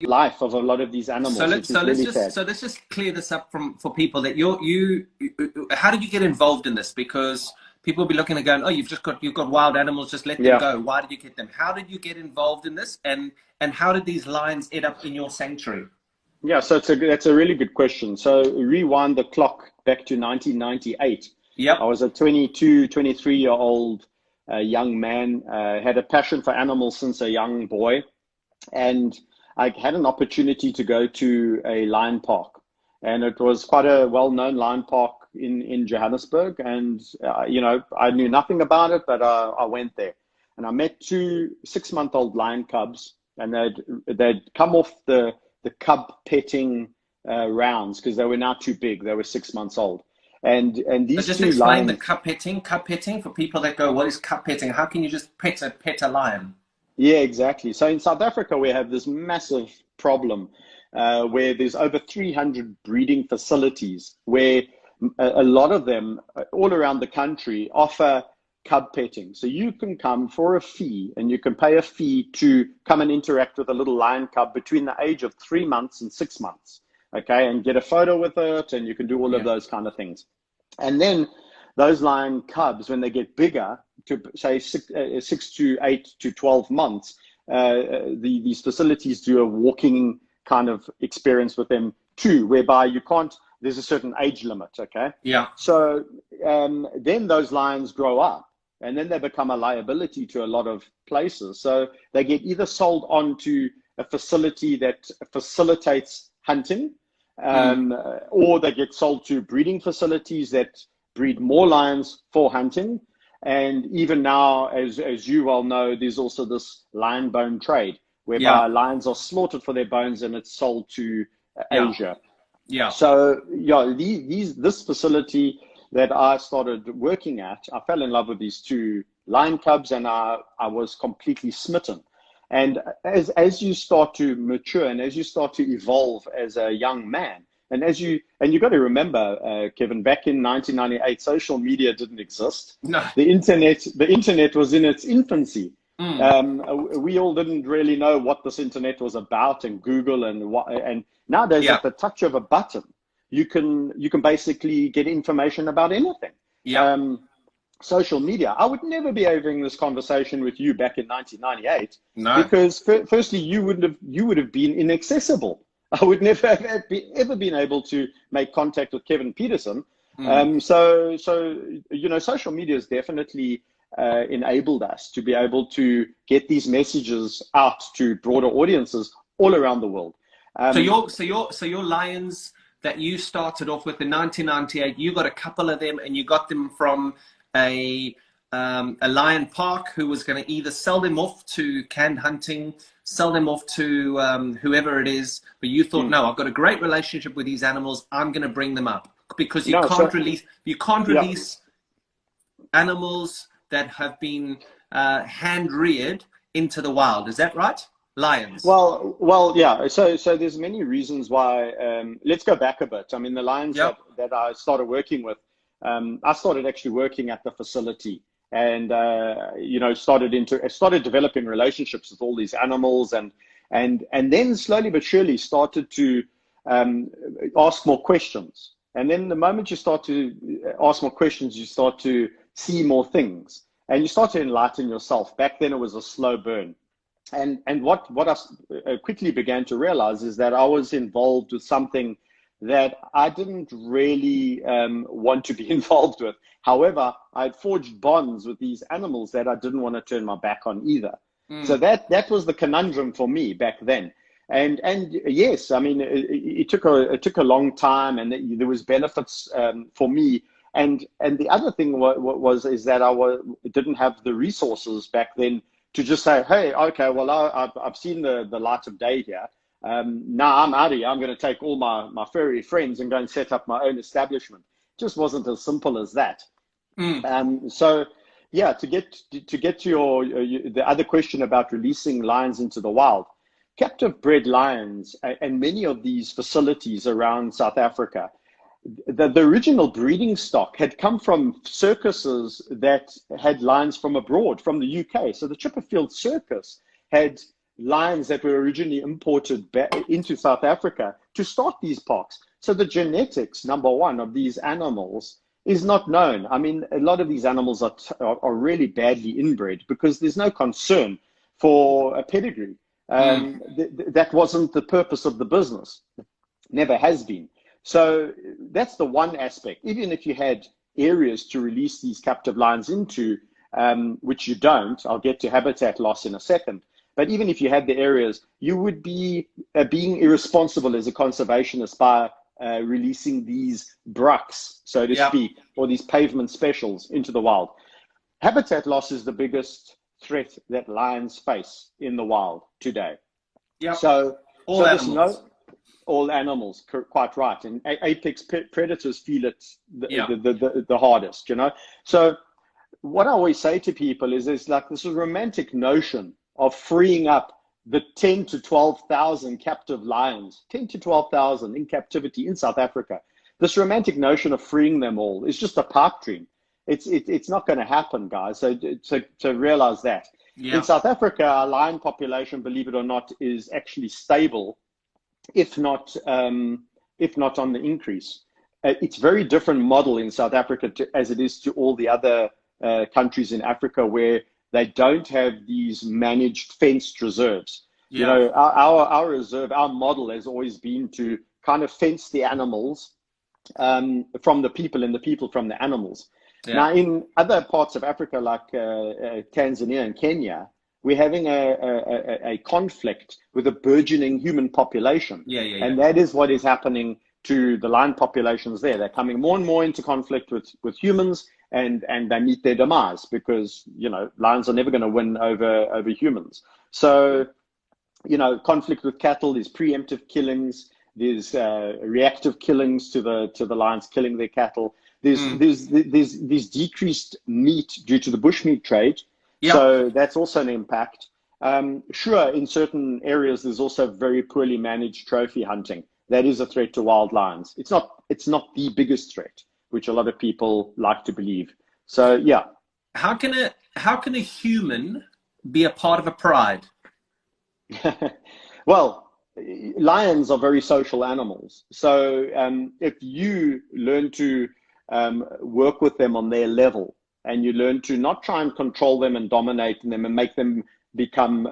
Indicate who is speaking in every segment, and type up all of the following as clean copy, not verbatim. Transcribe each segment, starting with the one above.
Speaker 1: life of a lot of these animals, which is really sad.
Speaker 2: So let's just clear this up for people that how did you get involved in this? Because people will be looking and going, oh, you've got wild animals, just let them go. Why did you get them? How did you get involved in this? And how did these lions end up in your sanctuary?
Speaker 1: Yeah, so that's a really good question. So rewind the clock back to 1998.
Speaker 2: Yep.
Speaker 1: I was a 22, 23-year-old young man, had a passion for animals since a young boy. And I had an opportunity to go to a lion park. And it was quite a well-known lion park in Johannesburg. And, I knew nothing about it, but I went there. And I met 2 6-month-old lion cubs. And they'd come off the cub petting rounds because they were now too big. They were 6 months old. And these
Speaker 2: just
Speaker 1: two
Speaker 2: explain
Speaker 1: lions,
Speaker 2: the cub petting for people that go, what is cub petting? How can you just pet a lion?
Speaker 1: Yeah, exactly. So in South Africa, we have this massive problem where there's over 300 breeding facilities where a lot of them all around the country offer cub petting. So you can come for a fee, and you can pay a fee to come and interact with a little lion cub between the age of 3 months and 6 months. Okay, and get a photo with it, and you can do all of those kind of things. And then those lion cubs, when they get bigger, to say 6 to 8 to 12 months, these facilities do a walking kind of experience with them too, whereby there's a certain age limit, okay?
Speaker 2: Yeah.
Speaker 1: So then those lions grow up, and then they become a liability to a lot of places. So they get either sold on to a facility that facilitates hunting, or they get sold to breeding facilities that breed more lions for hunting. And even now, as you well know, there's also this lion bone trade, whereby lions are slaughtered for their bones and it's sold to Asia.
Speaker 2: Yeah.
Speaker 1: So this facility that I started working at, I fell in love with these 2 lion cubs, and I was completely smitten. And as you start to mature and as you start to evolve as a young man, and you got to remember, Kevin, back in 1998, social media didn't exist.
Speaker 2: No.
Speaker 1: The internet was in its infancy. We all didn't really know what this internet was about, and Google and nowadays at the touch of a button, you can basically get information about anything. Social media. I would never be having this conversation with you back in 1998, because firstly, you would have been inaccessible. I would never have ever been able to make contact with Kevin Pietersen. So social media has definitely enabled us to be able to get these messages out to broader audiences all around the world.
Speaker 2: So your lions that you started off with in 1998, you got a couple of them, and you got them from a lion park who was going to either sell them off to canned hunting, sell them off to whoever it is, but you thought, no, I've got a great relationship with these animals, I'm going to bring them up, because you can't release animals that have been hand reared into the wild. Is that right? Lions.
Speaker 1: Well, yeah. So there's many reasons why. Let's go back a bit. I mean, the lions that I started working with, I started actually working at the facility, and started developing relationships with all these animals, and then slowly but surely started to ask more questions. And then the moment you start to ask more questions, you start to see more things, and you start to enlighten yourself. Back then, it was a slow burn. And what I quickly began to realize is that I was involved with something that I didn't really want to be involved with. However, I had forged bonds with these animals that I didn't want to turn my back on either. So that was the conundrum for me back then. And yes, I mean, it took a long time, and there was benefits for me. And the other thing is that didn't have the resources back then to just say, hey, okay, well, I've seen the light of day here. Now I'm out of here. I'm going to take all my furry friends and go and set up my own establishment. It just wasn't as simple as that. So yeah, to get to the other question about releasing lions into the wild, captive bred lions and many of these facilities around South Africa, the original breeding stock had come from circuses that had lions from abroad, from the UK. So the Chipperfield Circus had lions that were originally imported back into South Africa to start these parks. So the genetics, number one, of these animals is not known. I mean, a lot of these animals are really badly inbred because there's no concern for a pedigree. That wasn't the purpose of the business. Never has been. So that's the one aspect. Even if you had areas to release these captive lions into, which you don't, I'll get to habitat loss in a second. But even if you had the areas, you would be being irresponsible as a conservationist by releasing these brucks, so to speak, or these pavement specials into the wild. Habitat loss is the biggest threat that lions face in the wild today. So
Speaker 2: all animals.
Speaker 1: All animals, quite right. And apex predators feel it the hardest, you know. So what I always say to people is there's like this romantic notion of freeing up the 10 to 12,000 captive lions, 10 to 12,000 in captivity in South Africa. This romantic notion of freeing them all is just a pipe dream. It's not going to happen, guys. So realize that. In South Africa, our lion population, believe it or not, is actually stable, if not on the increase. It's a very different model in South Africa as it is to all the other countries in Africa where they don't have these managed fenced reserves. You know, our reserve, our model has always been to kind of fence the animals from the people and the people from the animals. Now, in other parts of Africa, like Tanzania and Kenya, we're having a conflict with a burgeoning human population. And that is what is happening to the lion populations there. They're coming more and more into conflict with humans, and they meet their demise because, you know, lions are never going to win over humans. So, you know, conflict with cattle, there's preemptive killings, there's reactive killings to the lions killing their cattle. There's decreased meat due to the bushmeat trade. So that's also an impact. Sure, in certain areas, there's also very poorly managed trophy hunting. That is a threat to wild lions. It's not the biggest threat, which a lot of people like to believe. So yeah.
Speaker 2: How can a human be a part of a pride?
Speaker 1: Well, lions are very social animals. So if you learn to work with them on their level, and you learn to not try and control them and dominate them and make them become,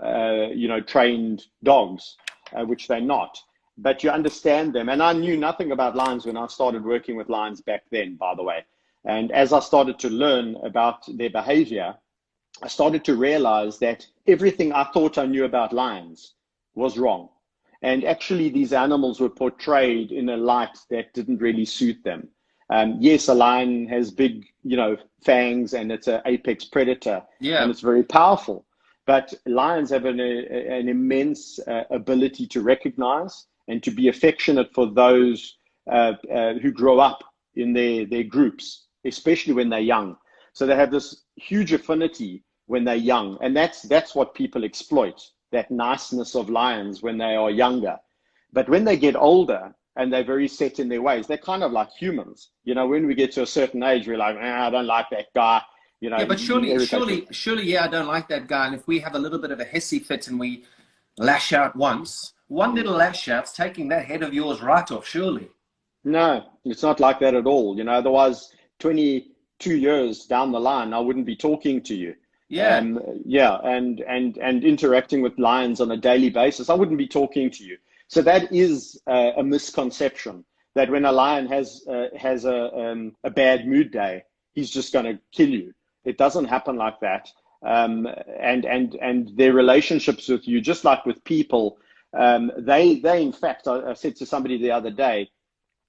Speaker 1: you know, trained dogs, which they're not. But you understand them. And I knew nothing about lions when I started working with lions back then, by the way. And as I started to learn about their behavior, I started to realize that everything I thought I knew about lions was wrong. And actually, these animals were portrayed in a light that didn't really suit them. Yes, a lion has big, you know, fangs, and it's an apex predator, and it's very powerful. But lions have an immense ability to recognize and to be affectionate for those who grow up in their groups, especially when they're young. So they have this huge affinity when they're young, and that's what people exploit, that niceness of lions when they are younger. But when they get older, and they're very set in their ways, they're kind of like humans. You know, when we get to a certain age, we're like, I don't like that guy. You know,
Speaker 2: but surely, I don't like that guy. And if we have a little bit of a hissy fit and we lash out once, one little lash out's taking that head of yours right off, surely.
Speaker 1: No, it's not like that at all. You know, otherwise 22 years down the line, I wouldn't be talking to you. And interacting with lions on a daily basis, I wouldn't be talking to you. So that is a misconception, that when a lion has a bad mood day, he's just going to kill you. It doesn't happen like that. And their relationships with you, just like with people, they in fact, I said to somebody the other day,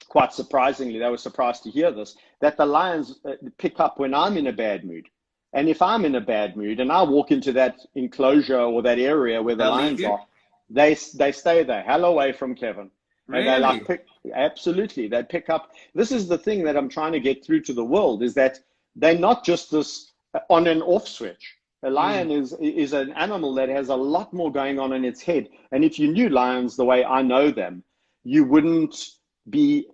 Speaker 1: quite surprisingly, they were surprised to hear this, that the lions pick up when I'm in a bad mood. And if I'm in a bad mood and I walk into that enclosure or that area where the lions are, they stay there, hell away from Kevin.
Speaker 2: Really?
Speaker 1: And they absolutely, they pick up. This is the thing that I'm trying to get through to the world, is that they're not just this on and off switch. A lion is an animal that has a lot more going on in its head. And if you knew lions the way I know them, you wouldn't be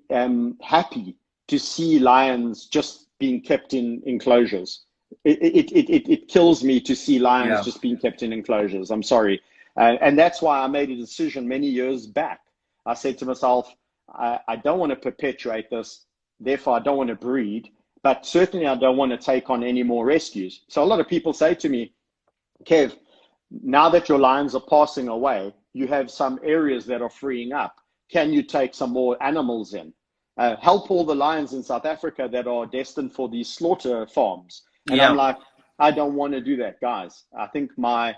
Speaker 1: happy to see lions just being kept in enclosures. It kills me to see lions just being kept in enclosures. I'm sorry. And that's why I made a decision many years back. I said to myself, I don't want to perpetuate this, therefore I don't want to breed, but certainly I don't want to take on any more rescues. So a lot of people say to me, Kev, now that your lions are passing away, you have some areas that are freeing up. Can you take some more animals in? Help all the lions in South Africa that are destined for these slaughter farms. And I'm like, I don't want to do that, guys. I think my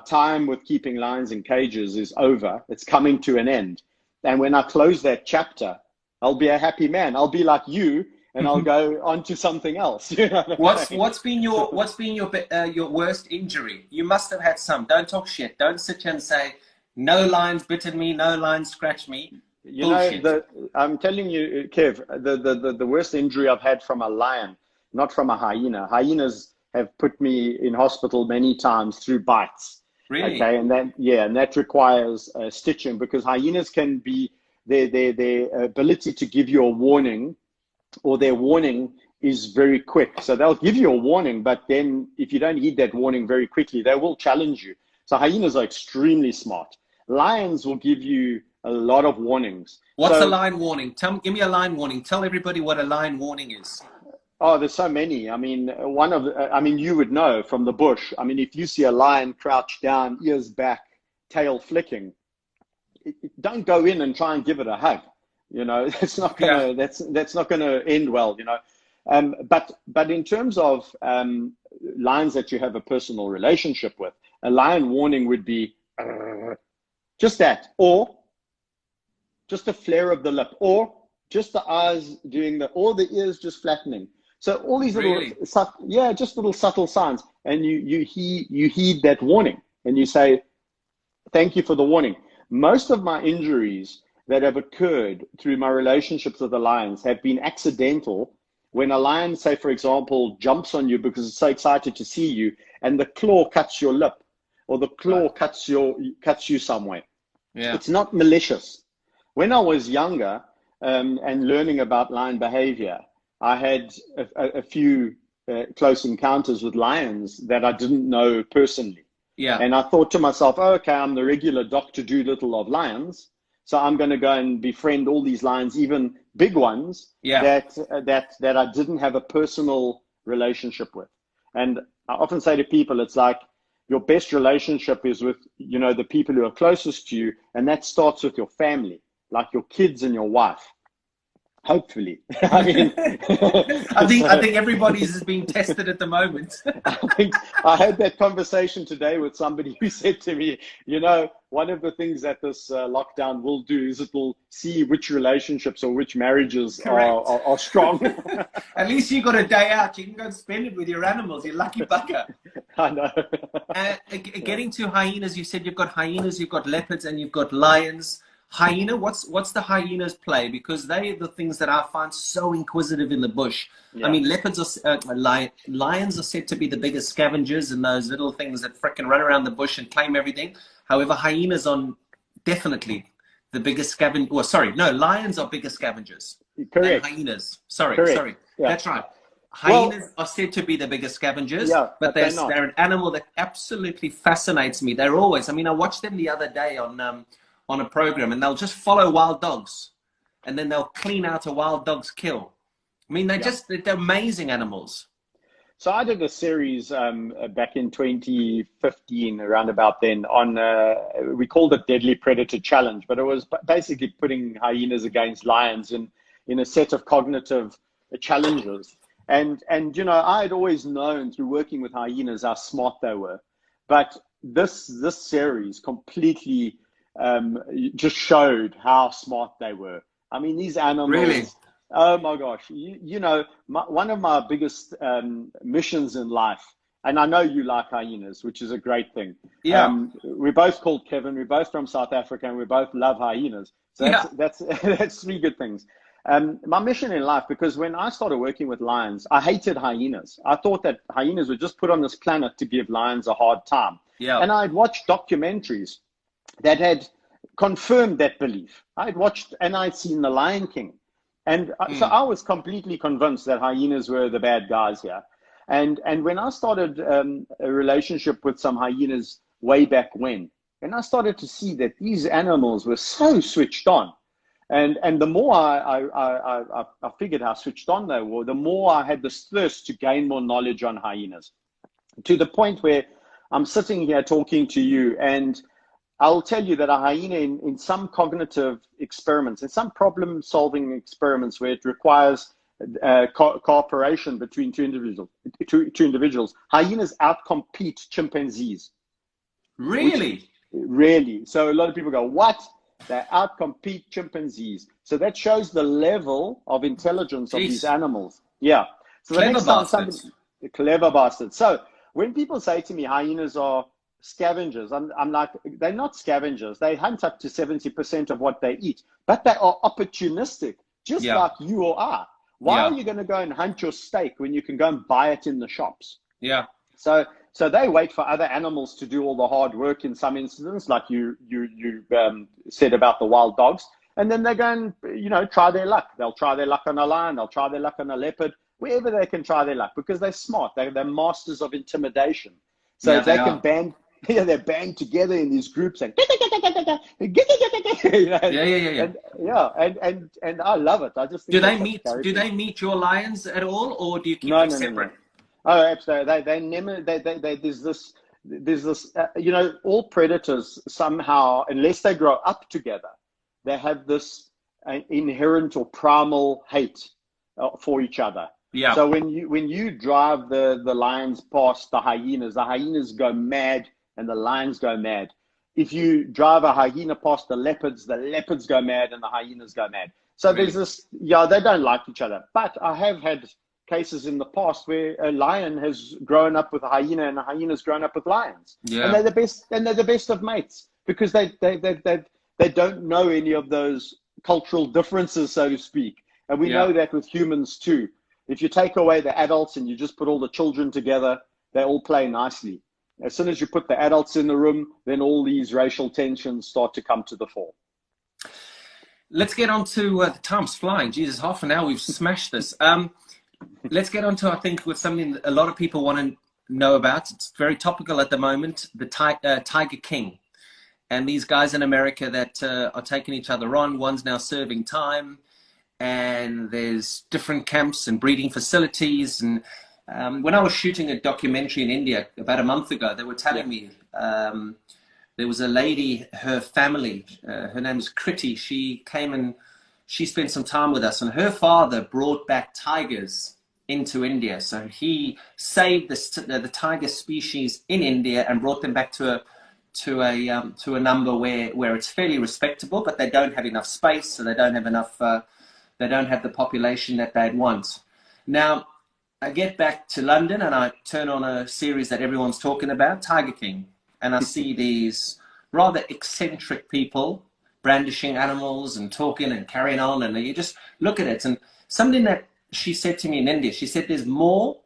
Speaker 1: time with keeping lions in cages is over. It's coming to an end. And when I close that chapter, I'll be a happy man. I'll be like you, and I'll go on to something else. You know
Speaker 2: what's been your worst injury? You must have had some. Don't talk shit. Don't sit here and say, no lions bitten me, no lions scratched me.
Speaker 1: You know, I'm telling you, Kev, the worst injury I've had from a lion, not from a hyena. Hyenas have put me in hospital many times through bites.
Speaker 2: Really?
Speaker 1: Okay, and that requires stitching, because hyenas can be their ability to give you a warning, or their warning is very quick. So they'll give you a warning, but then if you don't heed that warning very quickly, they will challenge you. So hyenas are extremely smart. Lions will give you a lot of warnings.
Speaker 2: What's a lion warning? Give me a lion warning. Tell everybody what a lion warning is.
Speaker 1: Oh, there's so many. I mean, you would know from the bush. I mean, if you see a lion crouched down, ears back, tail flicking, don't go in and try and give it a hug. You know, it's not gonna. Yeah. That's not gonna end well. You know, but in terms of lions that you have a personal relationship with, a lion warning would be just that, or just a flare of the lip, or just the eyes doing or the ears just flattening. So all these little, just little subtle signs, and you heed that warning, and you say, thank you for the warning. Most of my injuries that have occurred through my relationships with the lions have been accidental. When a lion, say for example, jumps on you because it's so excited to see you, and the claw cuts your lip, or the claw cuts you somewhere. Yeah. It's not malicious. When I was younger and learning about lion behavior, I had a few close encounters with lions that I didn't know personally. Yeah. And I thought to myself, oh, okay, I'm the regular Dr. Doolittle of lions, so I'm going to go and befriend all these lions, even big ones, that I didn't have a personal relationship with. And I often say to people, it's like your best relationship is with, you know, the people who are closest to you, and that starts with your family, like your kids and your wife. Hopefully. I mean,
Speaker 2: I think everybody's is being tested at the moment.
Speaker 1: I had that conversation today with somebody who said to me, you know, one of the things that this lockdown will do is it will see which relationships or which marriages are strong.
Speaker 2: At least you got a day out. You can go and spend it with your animals. You lucky bucker.
Speaker 1: I know.
Speaker 2: Getting to hyenas, you said you've got hyenas, you've got leopards, and you've got lions. Hyena, what's the hyenas play? Because they are the things that I find so inquisitive in the bush. Yeah. I mean, leopards are lions are said to be the biggest scavengers, and those little things that frickin' run around the bush and claim everything. However, hyenas are definitely the biggest scavenger. Well, sorry, no, lions are bigger scavengers than hyenas. Sorry, yeah. That's right. Hyenas are said to be the biggest scavengers, but they're an animal that absolutely fascinates me. They're always. I mean, I watched them the other day on a program, and they'll just follow wild dogs, and then they'll clean out a wild dog's kill. I mean, they're amazing animals.
Speaker 1: So I did a series back in 2015, around about then, on we called it Deadly Predator Challenge, but it was basically putting hyenas against lions in a set of cognitive challenges. And you know, I had always known through working with hyenas how smart they were, but this series completely just showed how smart they were. I mean, these animals. Really? Oh my gosh! You know, one of my biggest missions in life, and I know you like hyenas, which is a great thing. Yeah. We're both called Kevin. We're both from South Africa, and we both love hyenas. So that's three good things. My mission in life, because when I started working with lions, I hated hyenas. I thought that hyenas were just put on this planet to give lions a hard time. Yeah. And I'd watched documentaries that had confirmed that belief. I'd watched and I'd seen The Lion King. And so I was completely convinced that hyenas were the bad guys here. And when I started a relationship with some hyenas way back when, And I started to see that these animals were so switched on. And the more I figured how switched on they were, the more I had this thirst to gain more knowledge on hyenas, to the point where I'm sitting here talking to you, and I'll tell you that a hyena in some cognitive experiments, in some problem-solving experiments where it requires cooperation between two individuals, hyenas outcompete chimpanzees.
Speaker 2: Really?
Speaker 1: Really. So a lot of people go, what? They outcompete chimpanzees. So that shows the level of intelligence of these animals. Yeah. So the next time somebody, clever bastards. So when people say to me hyenas are scavengers, I'm like, they're not scavengers. They hunt up to 70% of what they eat, but they are opportunistic, just like you or I. Why are you going to go and hunt your steak when you can go and buy it in the shops?
Speaker 2: Yeah.
Speaker 1: So they wait for other animals to do all the hard work in some incidents, like you said about the wild dogs. And then they go and, try their luck. They'll try their luck on a lion. They'll try their luck on a leopard, wherever they can try their luck, because they're smart. They're masters of intimidation. So they can band, they're band together in these groups and and I love it. I just think
Speaker 2: do they meet your lions at all, or do you keep them separate?
Speaker 1: No. Oh, absolutely. They never. There's this. All predators somehow, unless they grow up together, they have this inherent or primal hate for each other.
Speaker 2: Yeah.
Speaker 1: So when you drive the lions past the hyenas go mad and the lions go mad. If you drive a hyena past the leopards go mad and the hyenas go mad. So there's this. Yeah, they don't like each other. But I have had cases in the past where a lion has grown up with a hyena and a hyena's grown up with lions. Yeah. And they're the best of mates, because they don't know any of those cultural differences, so to speak. And we know that with humans too. If you take away the adults and you just put all the children together, they all play nicely. As soon as you put the adults in the room, then all these racial tensions start to come to the fore.
Speaker 2: Let's get on to the time's flying. Jesus, half an hour, we've smashed this. Let's get on to, I think, with something that a lot of people want to know about. It's very topical at the moment, the Tiger King. And these guys in America that are taking each other on. One's now serving time. And there's different camps and breeding facilities. And when I was shooting a documentary in India about a month ago, they were telling me there was a lady, her family, her name is Kriti. She came and she spent some time with us, and her father brought back tigers into India. So he saved the tiger species in India and brought them back to a number where it's fairly respectable, but they don't have enough space, so they don't have enough. They don't have the population that they'd want. Now, I get back to London and I turn on a series that everyone's talking about, Tiger King, and I see these rather eccentric people brandishing animals and talking and carrying on, and you just look at it. And something that she said to me in India, she said there's more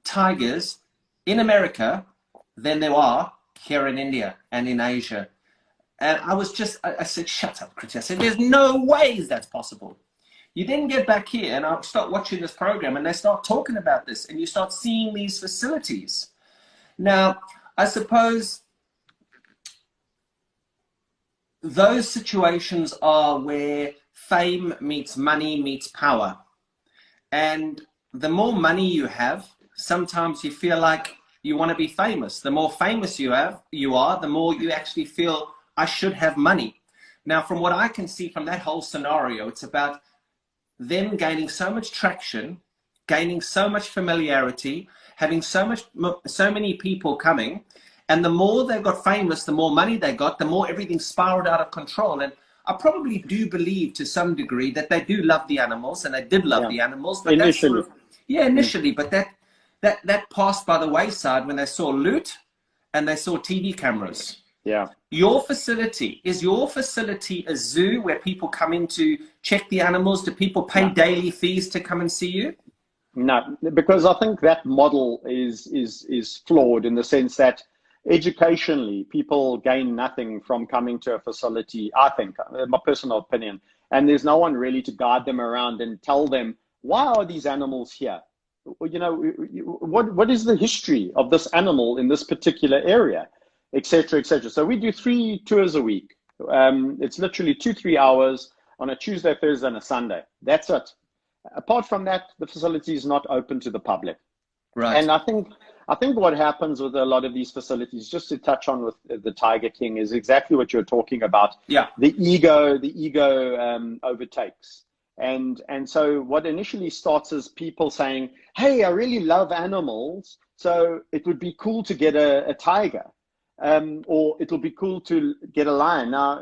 Speaker 2: tigers in America than there are here in India and in Asia. And I said, shut up, Chris. I said, there's no ways that's possible. You then get back here and I start watching this program and they start talking about this and you start seeing these facilities. Now, I suppose those situations are where fame meets money meets power. And the more money you have, sometimes you feel like you want to be famous. The more famous you are, the more you actually feel, I should have money. Now, from what I can see from that whole scenario, it's about them gaining so much traction, gaining so much familiarity, having so many people coming. And the more they got famous, the more money they got, the more everything spiraled out of control. And I probably do believe to some degree that they do love the animals, and they did love the animals. But initially. Initially. But that passed by the wayside when they saw loot and they saw TV cameras.
Speaker 1: Yeah.
Speaker 2: Your facility, is your facility a zoo where people come in to check the animals? Do people pay daily fees to come and see you?
Speaker 1: No, because I think that model is flawed in the sense that educationally, people gain nothing from coming to a facility, I think, my personal opinion. And there's no one really to guide them around and tell them, why are these animals here? You know, what is the history of this animal in this particular area? etc., etc. So we do 3 tours a week. It's literally 2-3 hours on a Tuesday, Thursday, and a Sunday. That's it. Apart from that, the facility is not open to the public.
Speaker 2: Right.
Speaker 1: And I think what happens with a lot of these facilities, just to touch on with the Tiger King, is exactly what you're talking about.
Speaker 2: Yeah.
Speaker 1: The ego overtakes. And so what initially starts as people saying, hey, I really love animals, so it would be cool to get a tiger. Or it will be cool to get a lion. Now,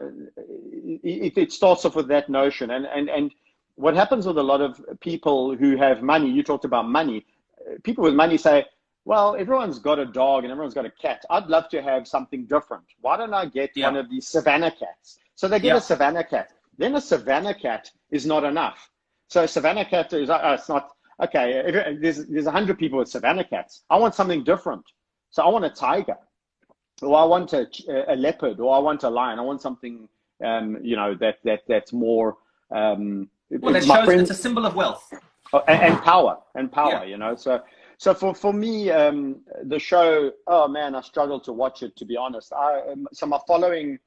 Speaker 1: it starts off with that notion. And what happens with a lot of people who have money, you talked about money, people with money say, well, everyone's got a dog and everyone's got a cat. I'd love to have something different. Why don't I get one of these Savannah cats? So they get a Savannah cat. Then a Savannah cat is not enough. So a Savannah cat is, it's not, okay, there's 100 people with Savannah cats. I want something different. So I want a tiger. Or I want a leopard, or I want a lion. I want something, that's more.
Speaker 2: Well, it's a symbol of wealth
Speaker 1: and power, So for me, the show. Oh man, I struggled to watch it, to be honest. So my following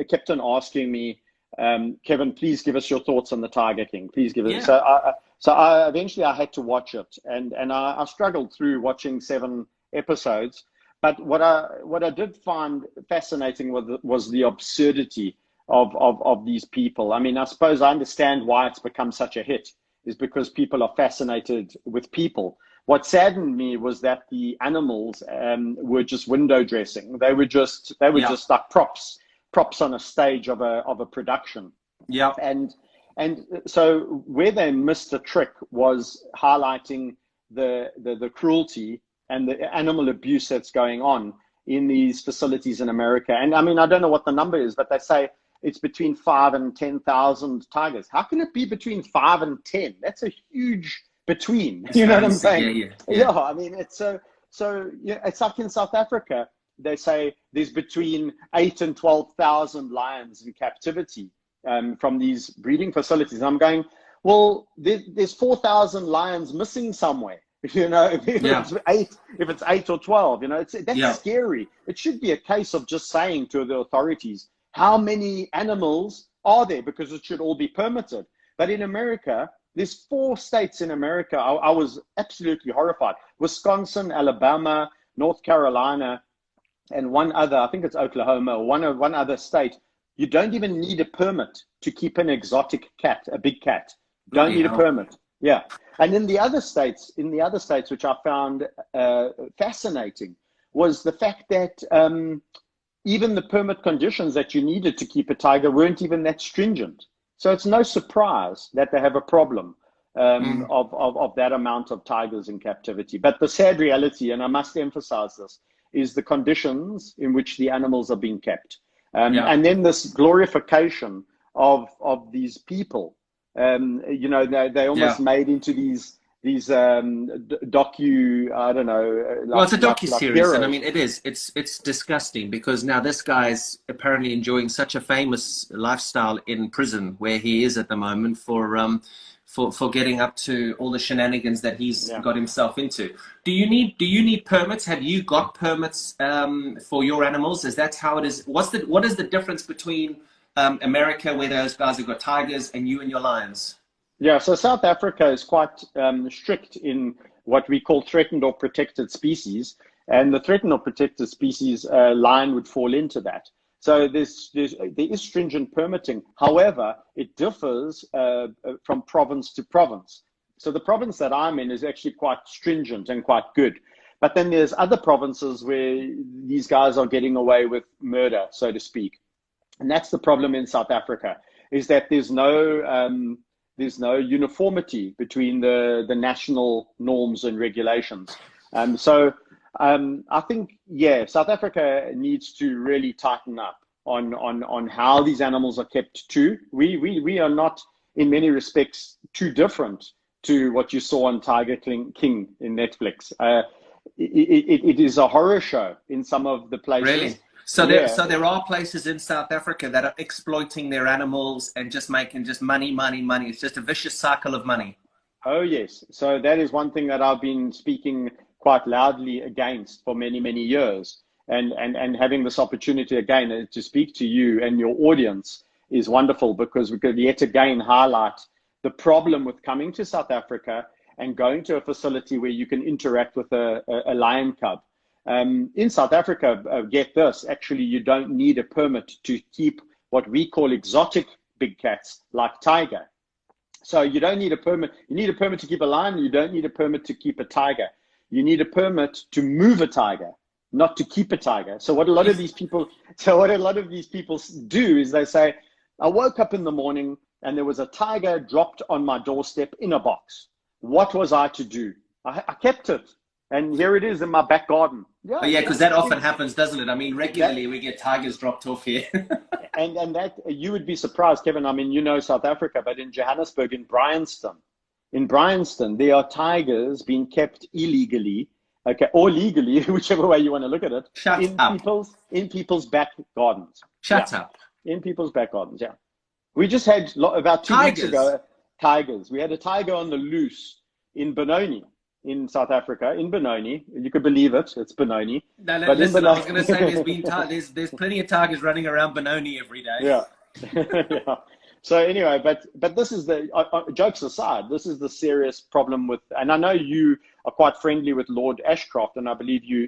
Speaker 1: kept on asking me, Kevin, please give us your thoughts on the Tiger King. Please give it. So I eventually had to watch it, and I struggled through watching 7 episodes. But what I did find fascinating was the absurdity of these people. I mean, I suppose I understand why it's become such a hit, is because people are fascinated with people. What saddened me was that the animals were just window dressing. They were just like props on a stage of a production.
Speaker 2: Yeah.
Speaker 1: And so where they missed the trick was highlighting the cruelty and the animal abuse that's going on in these facilities in America. And I mean, I don't know what the number is, but they say it's between 5,000 and 10,000 tigers. How can it be between 5 and 10? That's a huge between. You know what I'm saying? Yeah. I mean, it's so it's like in South Africa, they say there's between 8,000 and 12,000 lions in captivity from these breeding facilities. And I'm going, well, there's 4,000 lions missing somewhere. If it's 8 or 12, that's scary. It should be a case of just saying to the authorities, how many animals are there? Because it should all be permitted. But in America, there's 4 states in America. I was absolutely horrified. Wisconsin, Alabama, North Carolina, and one other, I think it's Oklahoma, or one other state. You don't even need a permit to keep an exotic cat, a big cat. Don't need a permit. Yeah. And in the other states, which I found fascinating, was the fact that even the permit conditions that you needed to keep a tiger weren't even that stringent. So it's no surprise that they have a problem of that amount of tigers in captivity. But the sad reality, and I must emphasize this, is the conditions in which the animals are being kept. And then this glorification of these people. They almost made into these docu, I don't know.
Speaker 2: Well, it's a docu-series, and I mean, it's disgusting, because now this guy's apparently enjoying such a famous lifestyle in prison where he is at the moment for getting up to all the shenanigans that he's got himself into. Do you need permits? Have you got permits for your animals? Is that how it is? What is the difference between America, where those guys have got tigers, and you and your lions?
Speaker 1: Yeah, so South Africa is quite strict in what we call threatened or protected species, and the threatened or protected species lion would fall into that. So there is stringent permitting. However, it differs from province to province. So the province that I'm in is actually quite stringent and quite good. But then there's other provinces where these guys are getting away with murder, so to speak. And that's the problem in South Africa, is that there's no uniformity between the national norms and regulations. I think, South Africa needs to really tighten up on how these animals are kept too. We are not, in many respects, too different to what you saw on Tiger King in Netflix. It is a horror show in some of the places.
Speaker 2: Really? So there are places in South Africa that are exploiting their animals and just making money. It's just a vicious cycle of money.
Speaker 1: Oh, yes. So that is one thing that I've been speaking quite loudly against for many, many years. and having this opportunity again to speak to you and your audience is wonderful, because we could yet again highlight the problem with coming to South Africa and going to a facility where you can interact with a lion cub. In South Africa, get this, actually, you don't need a permit to keep what we call exotic big cats like tiger. So you don't need a permit. You need a permit to keep a lion. You don't need a permit to keep a tiger. You need a permit to move a tiger, not to keep a tiger. So what a lot of these people do is they say, I woke up in the morning and there was a tiger dropped on my doorstep in a box. What was I to do? I kept it. And here it is in my back garden.
Speaker 2: Yeah, because that often happens, doesn't it? I mean, regularly we get tigers dropped off here.
Speaker 1: and that, you would be surprised, Kevin. I mean, you know South Africa, but in Johannesburg, in Bryanston, there are tigers being kept illegally, okay, or legally, whichever way you want to look at it, in people's back gardens.
Speaker 2: Shut up.
Speaker 1: In people's back gardens, yeah. We just had, about 2 weeks ago, tigers. We had a tiger on the loose in Benoni, in South Africa, in Benoni. You could believe it, it's Benoni.
Speaker 2: No, listen, I was going to say there's plenty of tigers running around Benoni every day.
Speaker 1: Yeah. Yeah. So anyway, but this is the, jokes aside, this is the serious problem with, and I know you are quite friendly with Lord Ashcroft, and I believe you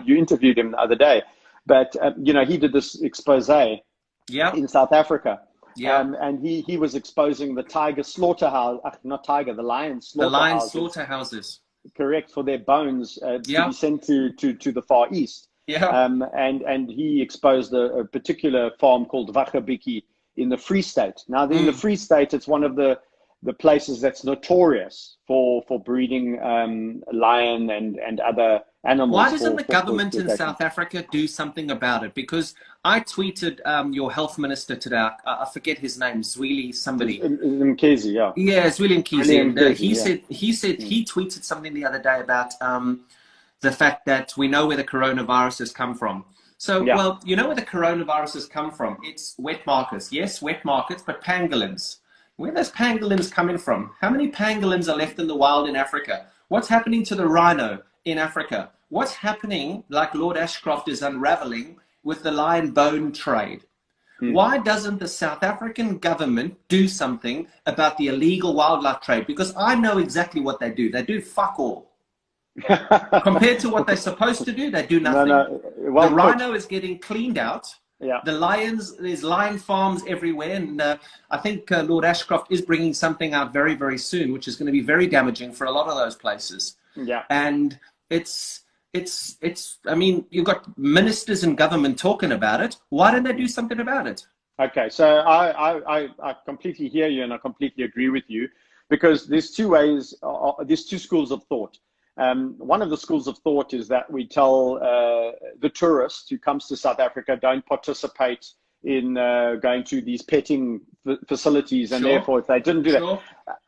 Speaker 1: interviewed him the other day, but you know, he did this expose in South Africa. Yeah. And he was exposing the tiger slaughterhouse, not tiger, the lion slaughterhouses. The lion
Speaker 2: slaughterhouses.
Speaker 1: Correct, for their bones to be sent to the Far East.
Speaker 2: Yeah.
Speaker 1: And he exposed a particular farm called Vachabiki in the Free State. Now, in the Free State, it's one of the places that's notorious for breeding lion and other animals.
Speaker 2: Why doesn't the government in South Africa do something about it? Because I tweeted your health minister today. I forget his name, Zweli somebody.
Speaker 1: Mkhize, yeah.
Speaker 2: Yeah, Zweli Mkhize. And he said he tweeted something the other day about the fact that we know where the coronavirus has come from. So, well, you know where the coronavirus has come from? It's wet markets. Yes, wet markets, but pangolins. Where are those pangolins coming from? How many pangolins are left in the wild in Africa? What's happening to the rhino in Africa? What's happening, like Lord Ashcroft is unraveling, with the lion bone trade? Why doesn't the South African government do something about the illegal wildlife trade? Because I know exactly what they do. They do fuck all. Compared to what they're supposed to do, they do nothing. Well, the rhino is getting cleaned out. Yeah. The lions, there's lion farms everywhere, and I think Lord Ashcroft is bringing something out very, very soon, which is going to be very damaging for a lot of those places. Yeah. And it's. I mean, you've got ministers in government talking about it. Why don't they do something about it? Okay, so I completely hear you, and I completely agree with you, because there's two ways. There's two schools of thought. One of the schools of thought is that we tell the tourist who comes to South Africa, don't participate in going to these petting facilities, and therefore if they didn't do that.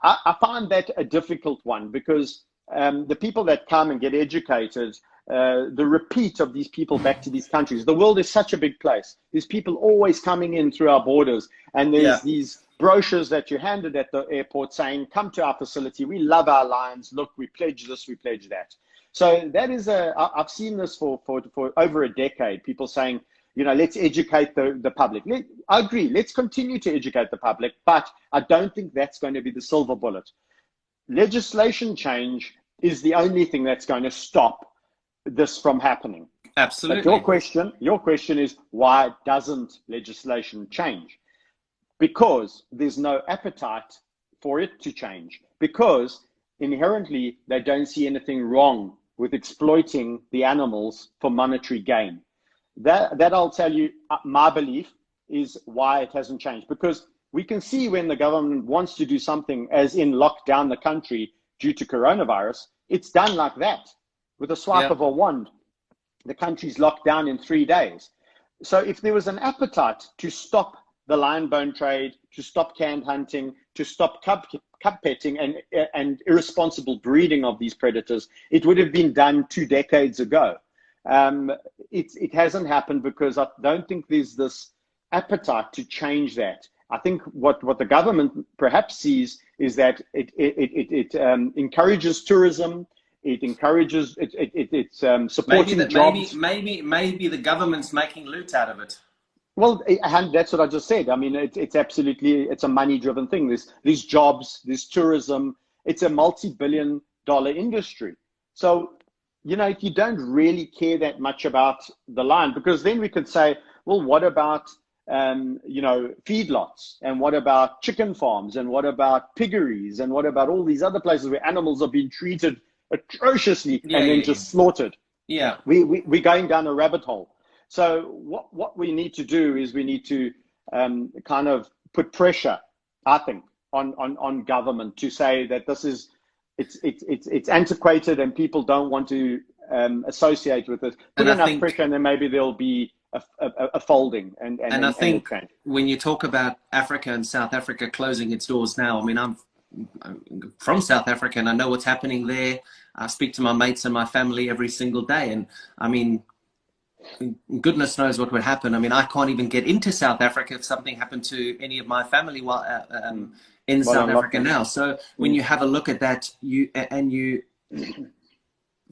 Speaker 2: I find that a difficult one, because the people that come and get educated, the repeat of these people back to these countries, the world is such a big place. There's people always coming in through our borders, and there's these brochures that you handed at the airport saying, come to our facility, we love our lions, look, we pledge this, we pledge that. So that is I've seen this for over a decade, people saying, you know, let's educate the public. I agree, let's continue to educate the public, but I don't think that's going to be the silver bullet. Legislation change is the only thing that's going to stop this from happening. Absolutely.
Speaker 1: But your question is, why doesn't legislation change? Because there's no appetite for it to change, because inherently they don't see anything wrong with exploiting the animals for monetary gain. That I'll tell you, my belief is why it hasn't changed, because we can see when the government wants to do something, as in lock down the country due to coronavirus, it's done like that. With a swipe of a wand, the country's locked down in 3 days. So if there was an appetite to stop the lion bone trade, to stop canned hunting, to stop cub petting and irresponsible breeding of these predators, it would have been done 2 decades ago. It hasn't happened because I don't think there's this appetite to change that. I think what the government perhaps sees is that it encourages tourism, It encourages, it's supporting jobs.
Speaker 2: Maybe the government's making loot out of it.
Speaker 1: Well, and that's what I just said. I mean, it's absolutely, it's a money-driven thing. There's jobs, there's tourism. It's a multi-billion-dollar industry. So, you know, if you don't really care that much about the lion, because then we could say, well, what about, you know, feedlots? And what about chicken farms? And what about piggeries? And what about all these other places where animals are being treated atrociously and then just slaughtered?
Speaker 2: Yeah.
Speaker 1: We're going down a rabbit hole. So what we need to do is we need to kind of put pressure, I think, on government to say that this is it's antiquated and people don't want to associate with it. Put enough pressure, and then maybe there'll be a folding. And
Speaker 2: I think when you talk about Africa and South Africa closing its doors now, I mean, I'm from South Africa and I know what's happening there. I speak to my mates and my family every single day, and I mean, goodness knows what would happen. I mean, I can't even get into South Africa if something happened to any of my family while in South Africa now. So when you have a look at that, you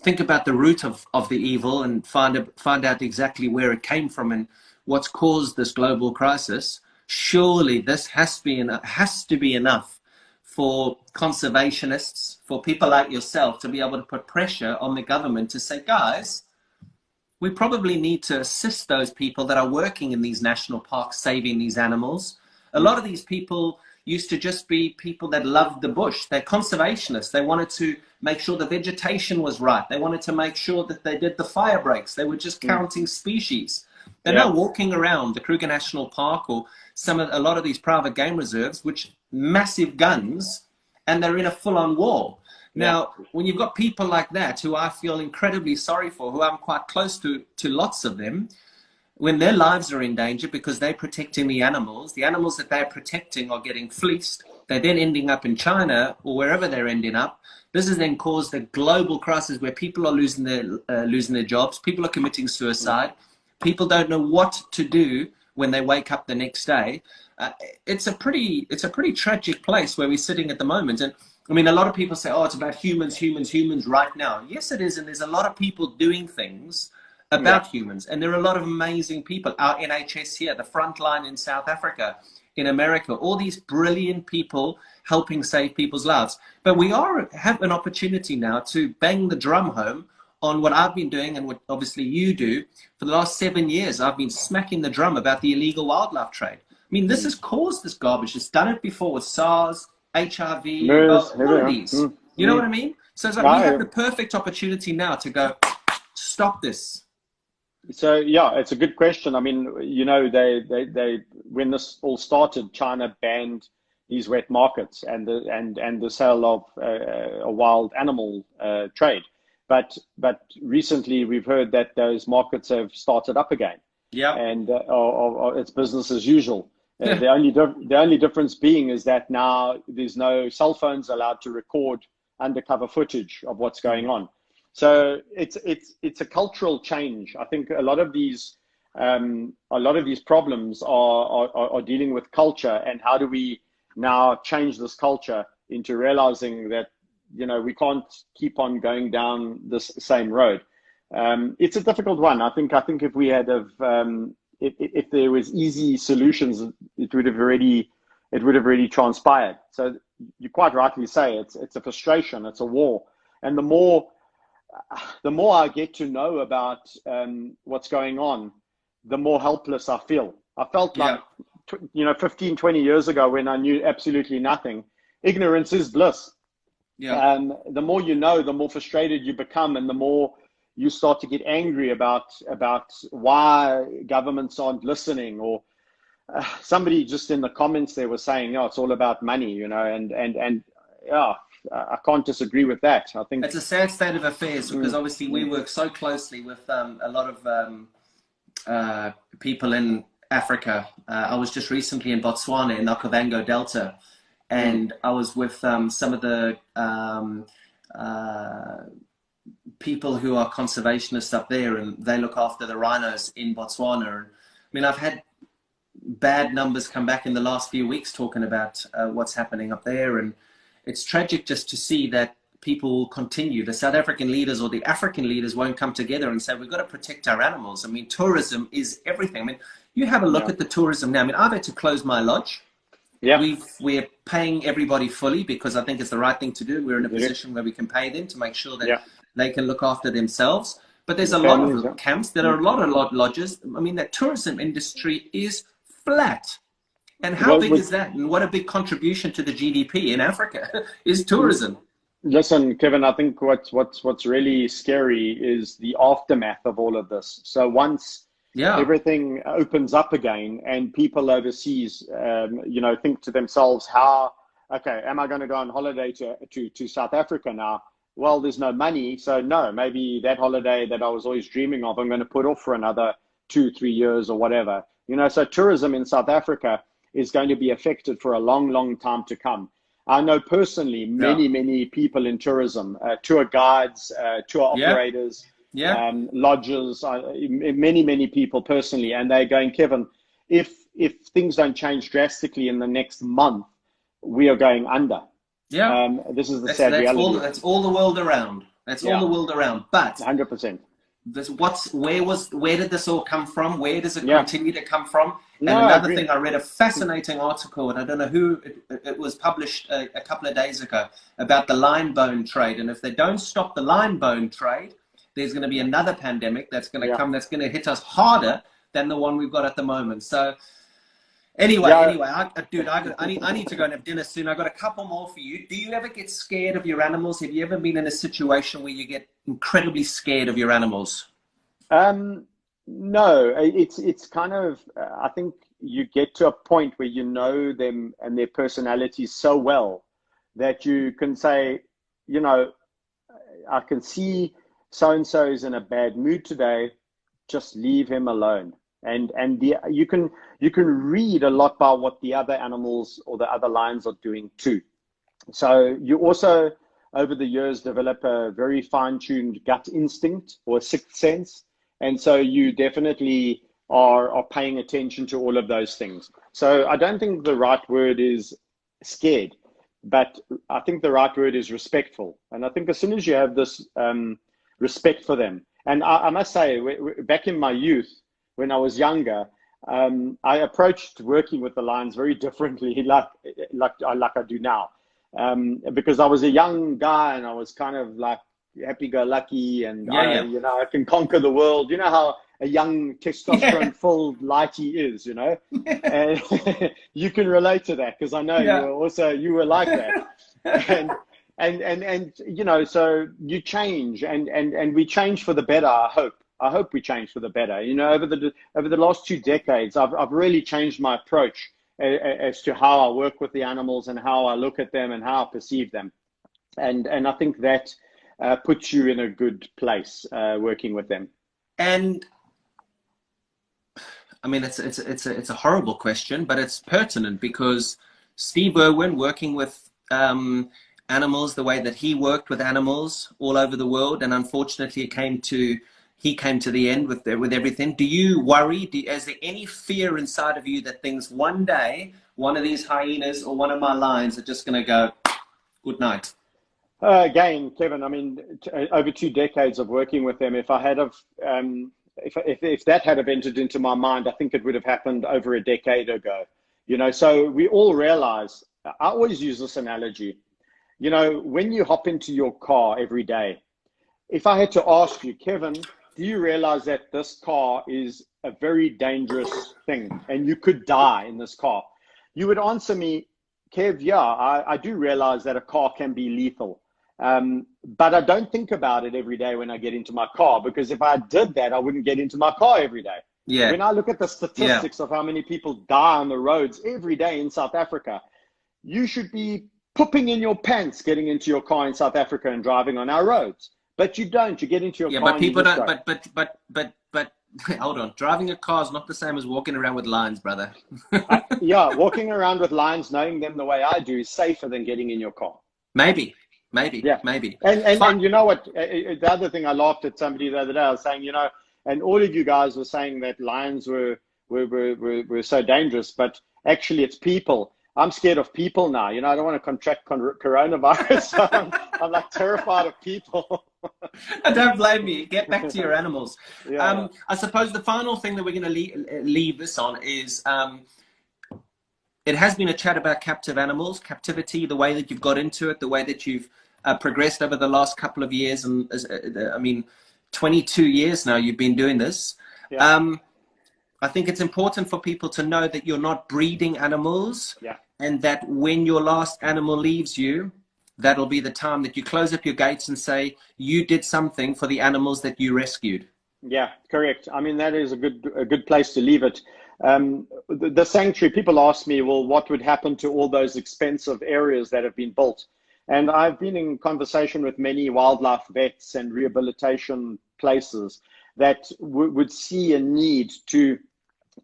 Speaker 2: think about the root of the evil and find out exactly where it came from and what's caused this global crisis. Surely this has to be enough for conservationists, for people like yourself, to be able to put pressure on the government to say, guys, we probably need to assist those people that are working in these national parks, saving these animals. A lot of these people used to just be people that loved the bush. They're conservationists. They wanted to make sure the vegetation was right. They wanted to make sure that they did the fire breaks. They were just counting species. They're now walking around the Kruger National Park or a lot of these private game reserves, which massive guns, and they're in a full-on war. Now, when you've got people like that, who I feel incredibly sorry for, who I'm quite close to lots of them, when their lives are in danger because they're protecting the animals that they're protecting are getting fleeced, they're then ending up in China or wherever they're ending up. This has then caused a global crisis where people are losing their jobs, people are committing suicide, people don't know what to do when they wake up the next day. It's a pretty tragic place where we're sitting at the moment. And I mean, a lot of people say, oh, it's about humans right now. Yes, it is. And there's a lot of people doing things about humans. And there are a lot of amazing people. Our NHS here, the front line in South Africa, in America, all these brilliant people helping save people's lives. But we have an opportunity now to bang the drum home on what I've been doing and what obviously you do. For the last 7 years, I've been smacking the drum about the illegal wildlife trade. I mean, this has caused this garbage. It's done it before with SARS, HIV, all of these. You know what I mean? So it's like we have the perfect opportunity now to go, stop this.
Speaker 1: So yeah, it's a good question. I mean, you know, they when this all started, China banned these wet markets and the sale of a wild animal trade. But recently we've heard that those markets have started up again. Yeah, and it's business as usual. The only difference being is that now there's no cell phones allowed to record undercover footage of what's going on. So it's a cultural change. I think a lot of these problems are dealing with culture, and how do we now change this culture into realizing that, you know, we can't keep on going down this same road. It's a difficult one. I think if we had if there was easy solutions, it would have already transpired. So you quite rightly say it's a frustration, it's a war, and the more I get to know about what's going on, the more helpless I feel. I felt like 15, 20 years ago when I knew absolutely nothing. Ignorance is bliss. Yeah. The more you know, the more frustrated you become, and the more you start to get angry about why governments aren't listening. Or somebody just in the comments there was saying, "Oh, it's all about money," you know, and yeah, I can't disagree with that. I think
Speaker 2: it's a sad state of affairs because obviously we work so closely with a lot of people in Africa. I was just recently in Botswana in the Okavango Delta, and I was with some of the people who are conservationists up there, and they look after the rhinos in Botswana. And, I mean, I've had bad numbers come back in the last few weeks talking about what's happening up there, and it's tragic just to see that people will continue. The South African leaders or the African leaders won't come together and say, we've got to protect our animals. I mean, tourism is everything. I mean, you have a look at the tourism now. I mean, I've had to close my lodge.
Speaker 1: Yeah.
Speaker 2: We're paying everybody fully because I think it's the right thing to do. We're in a position where we can pay them to make sure that they can look after themselves. But there's a lot of camps. There are a lot of lodges. I mean, the tourism industry is flat. And how big is that? And what a big contribution to the GDP in Africa is tourism.
Speaker 1: Listen, Kevin, I think what's really scary is the aftermath of all of this. So once everything opens up again and people overseas, you know, think to themselves, okay, am I going to go on holiday to South Africa now? Well, there's no money. So no, maybe that holiday that I was always dreaming of, I'm going to put off for another 2-3 years or whatever. You know, so tourism in South Africa is going to be affected for a long, long time to come. I know personally many people in tourism, tour guides, tour operators, lodges, many people personally, and they're going, Kevin, if things don't change drastically in the next month, we are going under. Yeah, this is the sad reality.
Speaker 2: That's all the world around. That's all the world around. But
Speaker 1: 100%.
Speaker 2: Where did this all come from? Where does it continue to come from? And another thing, I read a fascinating article, and I don't know who, it was published a couple of days ago, about the lion bone trade. And if they don't stop the lion bone trade, there's going to be another pandemic that's going to come, that's going to hit us harder than the one we've got at the moment. So anyway, dude, I need to go and have dinner soon. I've got a couple more for you. Do you ever get scared of your animals? Have you ever been in a situation where you get incredibly scared of your animals?
Speaker 1: No, it's kind of, I think you get to a point where you know them and their personalities so well that you can say, you know, I can see so-and-so is in a bad mood today, just leave him alone. And you can read a lot about what the other animals or the other lions are doing too. So you also, over the years, develop a very fine-tuned gut instinct or sixth sense. And so you definitely are paying attention to all of those things. So I don't think the right word is scared, but I think the right word is respectful. And I think as soon as you have this respect for them, and I must say, back in my youth, when I was younger, I approached working with the lions very differently, like I do now, because I was a young guy and I was kind of like happy-go-lucky, and you know, I can conquer the world. You know how a young testosterone-filled lighty is, you know, and you can relate to that because I know you were like that, and you know, so you change, and we change for the better. I hope we change for the better. You know, over the last 2 decades, I've really changed my approach as to how I work with the animals and how I look at them and how I perceive them, and I think that puts you in a good place working with them. And
Speaker 2: I mean, it's a horrible question, but it's pertinent because Steve Irwin, working with animals the way that he worked with animals all over the world, and unfortunately he came to the end with everything. Do you worry? Is there any fear inside of you that things one day, one of these hyenas or one of my lions are just going to go, good night?
Speaker 1: Again, Kevin, I mean, over 2 decades of working with them, if I had if that had have entered into my mind, I think it would have happened over a decade ago. You know, so we all realize, I always use this analogy, you know, when you hop into your car every day, if I had to ask you, Kevin, do you realize that this car is a very dangerous thing and you could die in this car? You would answer me, Kev, yeah, I do realize that a car can be lethal. But I don't think about it every day when I get into my car, because if I did that, I wouldn't get into my car every day. Yeah. When I look at the statistics of how many people die on the roads every day in South Africa, you should be pooping in your pants getting into your car in South Africa and driving on our roads. But you don't. You get into your car.
Speaker 2: But people don't. But hold on. Driving a car is not the same as walking around with lions, brother.
Speaker 1: Walking around with lions, knowing them the way I do, is safer than getting in your car.
Speaker 2: Maybe.
Speaker 1: Maybe. And you know what? The other thing, I laughed at somebody the other day. I was saying, you know, and all of you guys were saying that lions were so dangerous, but actually it's people. I'm scared of people now. You know, I don't want to contract coronavirus. So I'm like terrified of people.
Speaker 2: Don't blame me. Get back to your animals.
Speaker 1: Yeah.
Speaker 2: I suppose the final thing that we're going to leave this on is it has been a chat about captive animals, captivity, the way that you've got into it, the way that you've progressed over the last couple of years. And I mean, 22 years now you've been doing this.
Speaker 1: Yeah.
Speaker 2: I think it's important for people to know that you're not breeding animals,
Speaker 1: Yeah.
Speaker 2: and that when your last animal leaves you, that'll be the time that you close up your gates and say, you did something for the animals that you rescued.
Speaker 1: Yeah, correct. I mean, that is a good place to leave it. The sanctuary, people ask me, well, what would happen to all those expensive areas that have been built? And I've been in conversation with many wildlife vets and rehabilitation places that would see a need to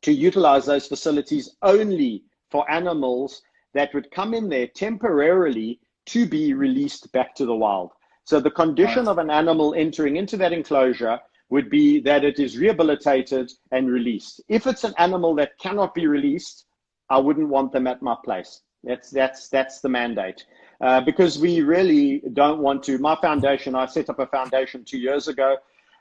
Speaker 1: utilize those facilities only for animals that would come in there temporarily to be released back to the wild. So the condition of an animal entering into that enclosure would be that it is rehabilitated and released. If it's an animal that cannot be released, I wouldn't want them at my place. That's the mandate. Because we really don't want to. My foundation, I set up a foundation 2 years ago,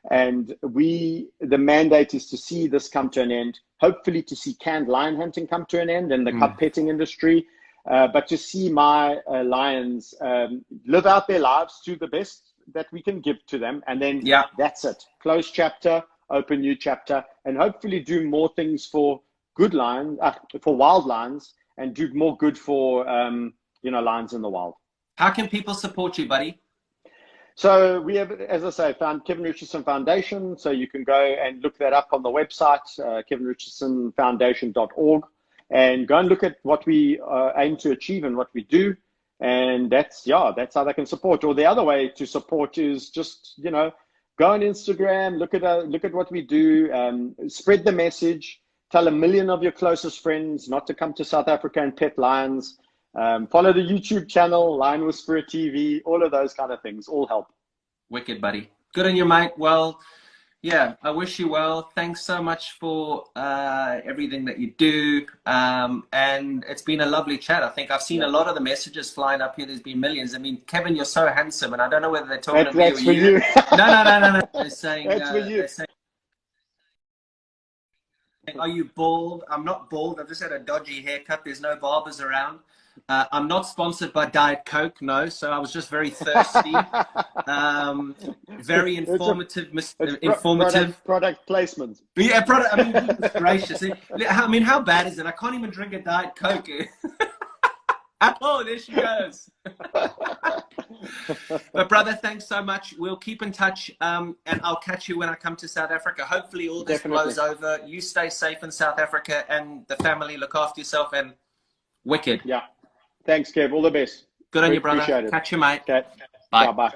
Speaker 1: and the mandate is to see this come to an end, hopefully to see canned lion hunting come to an end and the cub petting industry, but to see my lions live out their lives to the best that we can give to them. And then that's it. Close chapter, open new chapter, and hopefully do more things for good lions, for wild lions, and do more good for, lions in the wild.
Speaker 2: How can people support you, buddy?
Speaker 1: So we have, as I say, found Kevin Richardson Foundation. So you can go and look that up on the website, kevinrichardsonfoundation.org, and go and look at what we aim to achieve and what we do. And that's how they can support. Or the other way to support is just, go on Instagram, look at what we do, spread the message, tell 1 million of your closest friends not to come to South Africa and pet lions. Follow the YouTube channel, Lion Whisperer TV, all of those kind of things, all help.
Speaker 2: Wicked, buddy. Good on you, mate. Well, yeah, I wish you well. Thanks so much for everything that you do. And it's been a lovely chat. I think I've seen a lot of the messages flying up here. There's been millions. I mean, Kevin, you're so handsome, and I don't know whether they're talking to me or you. No. They're saying,
Speaker 1: that's for you.
Speaker 2: Are you bald? I'm not bald. I've just had a dodgy haircut. There's no barbers around. I'm not sponsored by Diet Coke, no. So I was just very thirsty. Very informative. Informative
Speaker 1: product placement.
Speaker 2: Yeah, product. I mean, goodness gracious. I mean, how bad is it? I can't even drink a Diet Coke. Oh, there she goes. But brother, thanks so much. We'll keep in touch, and I'll catch you when I come to South Africa. Hopefully all this blows over. You stay safe in South Africa, and the family, look after yourself, and wicked.
Speaker 1: Yeah. Thanks, Kev. All the best.
Speaker 2: Good on you, brother. Catch you, mate.
Speaker 1: Okay.
Speaker 2: Bye.
Speaker 1: Bye.